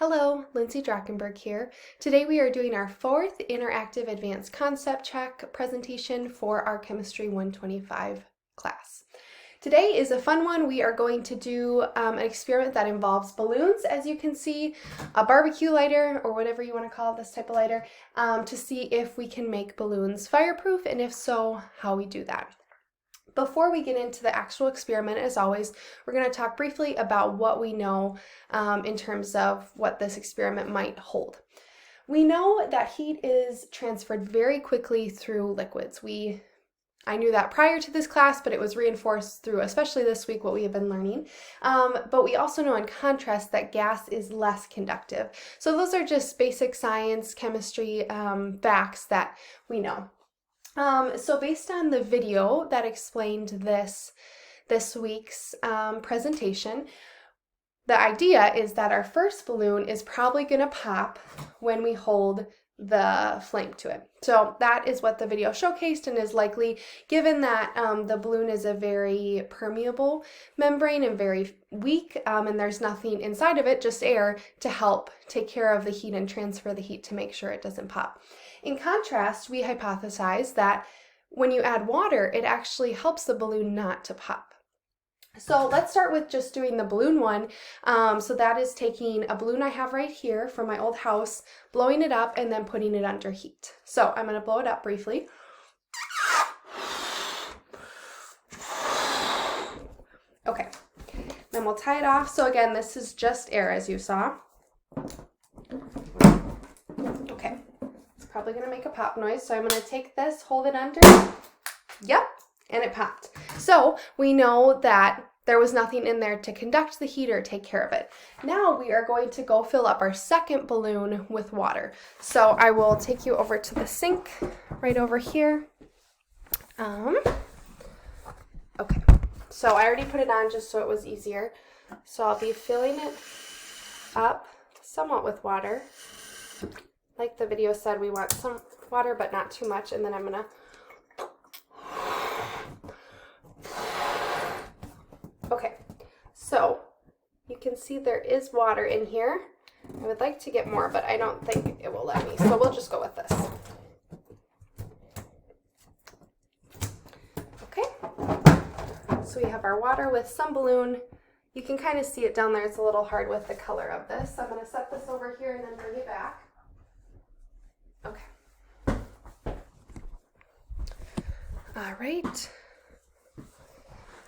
Hello, Lindsay Drachenberg here. Today we are doing our fourth interactive advanced concept check presentation for our Chemistry 125 class. Today is a fun one. We are going to do an experiment that involves balloons, as you can see, a barbecue lighter, or whatever you want to call this type of lighter, to see if we can make balloons fireproof, and if so, how we do that. Before we get into the actual experiment, as always, we're going to talk briefly about what we know in terms of what this experiment might hold. We know that heat is transferred very quickly through liquids. I knew that prior to this class, but it was reinforced through, especially this week, what we have been learning. But we also know in contrast that gas is less conductive. So those are just basic science, chemistry facts that we know. So based on the video that explained this week's presentation, the idea is that our first balloon is probably going to pop when we hold the flame to it. So that is what the video showcased, and is likely, given that the balloon is a very permeable membrane and very weak, and there's nothing inside of it, just air, to help take care of the heat and transfer the heat to make sure it doesn't pop. In contrast, we hypothesize that when you add water, it actually helps the balloon not to pop. So let's start with just doing the balloon one. So that is taking a balloon I have right here from my old house, blowing it up, and then putting it under heat. So I'm going to blow it up briefly. Okay, then we'll tie it off. So again, this is just air, as you saw. Okay, it's probably going to make a pop noise. So I'm going to take this, hold it under. Yep, and it popped. So we know that there was nothing in there to conduct the heat or take care of it. Now we are going to go fill up our second balloon with water. So I will take you over to the sink right over here. Okay, so I already put it on just so it was easier. So I'll be filling it up somewhat with water. Like the video said, we want some water, but not too much. And then I'm gonna Okay, so you can see there is water in here. I would like to get more, but I don't think it will let me, so we'll just go with this. Okay, so we have our water with some balloon. You can kind of see it down there. It's a little hard with the color of this. So I'm going to set this over here and then bring it back. Okay. All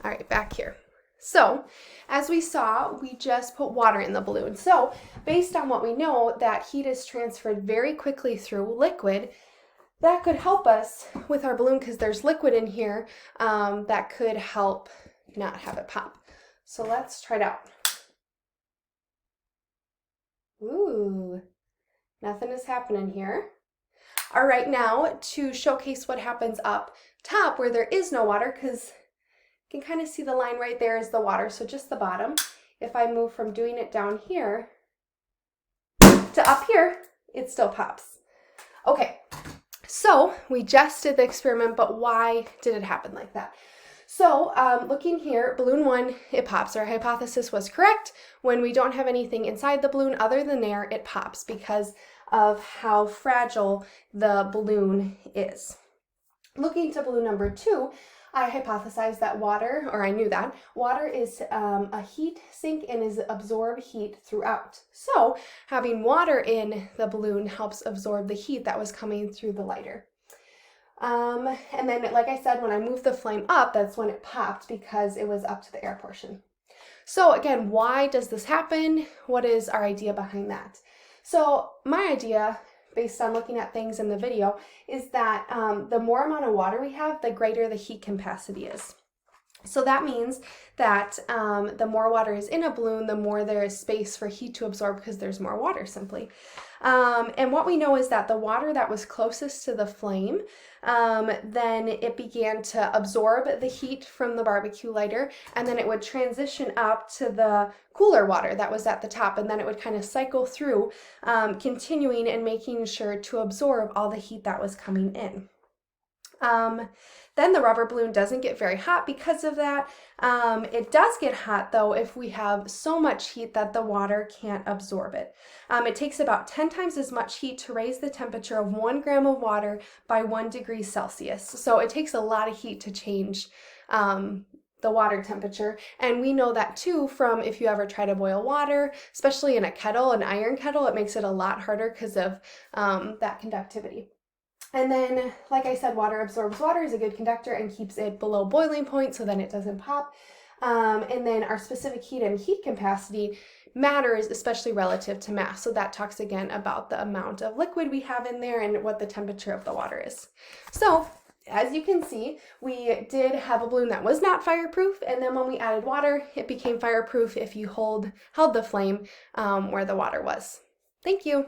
right, back here. So, as we saw, we just put water in the balloon. So, based on what we know, that heat is transferred very quickly through liquid, that could help us with our balloon because there's liquid in here that could help not have it pop. So, let's try it out. Ooh, nothing is happening here. All right, now to showcase what happens up top where there is no water, because you can kind of see the line right there is the water, so just the bottom. If I move from doing it down here to up here, it still pops. Okay, so we just did the experiment, but why did it happen like that? So looking here, balloon one, it pops. Our hypothesis was correct. When we don't have anything inside the balloon other than air, it pops because of how fragile the balloon is. Looking to balloon number two, I hypothesized that water, or I knew that, water is a heat sink and is absorb heat throughout. So having water in the balloon helps absorb the heat that was coming through the lighter. And then, like I said, when I moved the flame up, that's when it popped because it was up to the air portion. So again, why does this happen? What is our idea behind that? So my idea, based on looking at things in the video, is that the more amount of water we have, the greater the heat capacity is. So that means that the more water is in a balloon, the more there is space for heat to absorb because there's more water simply. And what we know is that the water that was closest to the flame, then it began to absorb the heat from the barbecue lighter, and then it would transition up to the cooler water that was at the top, and then it would kind of cycle through, continuing and making sure to absorb all the heat that was coming in. Then the rubber balloon doesn't get very hot because of that. It does get hot though if we have so much heat that the water can't absorb it. It takes about 10 times as much heat to raise the temperature of 1 gram of water by 1 degree Celsius. So it takes a lot of heat to change the water temperature. And we know that too from if you ever try to boil water, especially in a kettle, an iron kettle, it makes it a lot harder because of that conductivity. And then, like I said, water absorbs water, is a good conductor and keeps it below boiling point so then it doesn't pop. And then our specific heat and heat capacity matters, especially relative to mass. So that talks again about the amount of liquid we have in there and what the temperature of the water is. So as you can see, we did have a balloon that was not fireproof, and then when we added water, it became fireproof if you held the flame where the water was. Thank you.